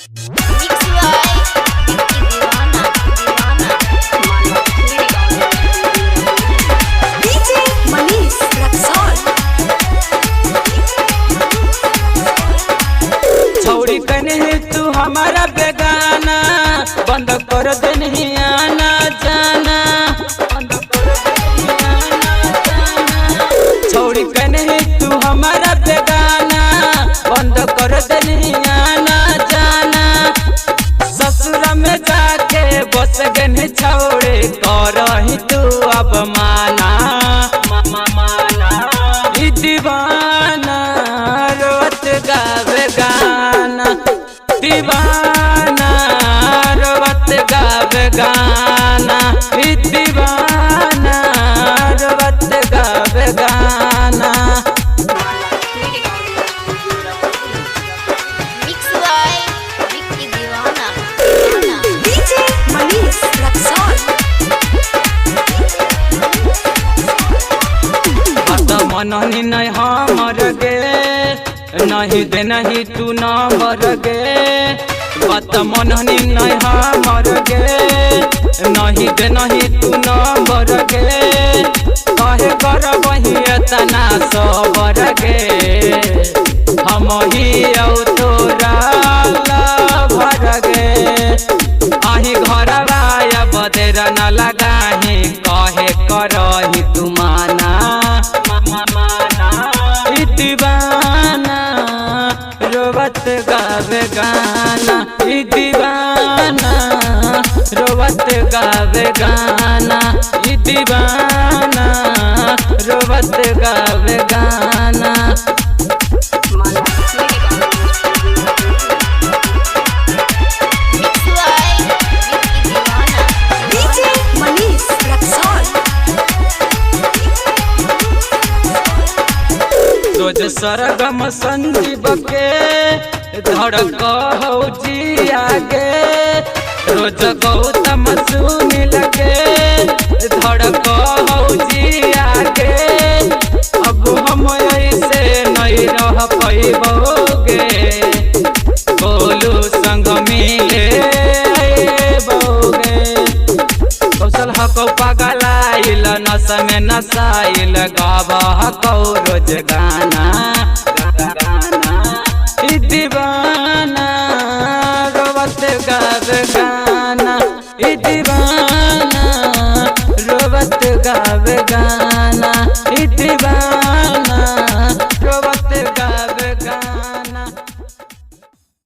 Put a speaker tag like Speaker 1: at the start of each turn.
Speaker 1: Mix by Vicky दीवाना
Speaker 2: DJ Manish Raxaul.
Speaker 3: छौड़ी कन्हे तू हमारा बेगाना, बंद कर देनी आना जाना, बंद कर देनी आना जाना। छौड़ी कन्हे तू हमारा बेगाना, बंद कर देनी आना जाना। ससुर में जाके बस गने छौड़े करही तू अब माना माना। ई दीवाना रोत गावे गाना, दीवाना रोत गावे गाना, ई दीवाना रोत गावे गाना।
Speaker 1: मिक्स बाय विक्की दीवाना
Speaker 2: डीजे मनीष रक्सौल।
Speaker 3: बात मननी नहीं हमर गे, नहीं दे नहीं तू नंबर गे। बात मननी नहीं हमर गे, नहीं दे नहीं तू नंबर गे। कहे कर वही एतना सबर गे, हम ही औ तोरा भर गे। आही घर आया बदेर न लगाही, कहे करही तू माना माना। ई दीवाना रोवत गावे गाना, ई दीवाना रोवत गावे गाना, ई दीवाना रोवत गावे गाना।
Speaker 1: मिक्स बाय विक्की दीवाना
Speaker 2: डीजे मनीष रक्सौल।
Speaker 3: रोज सरगम संजीव के धड़क हो जिया गे, रोज गौतम सुनी लगे धड़क हो जिया गे। अब हम ऐसे नहीं रह पैबोगे, बोलू संग मिले बोगे। कौशल हको पगलाइल नस में नसाइल, गावा हको रोज गाना।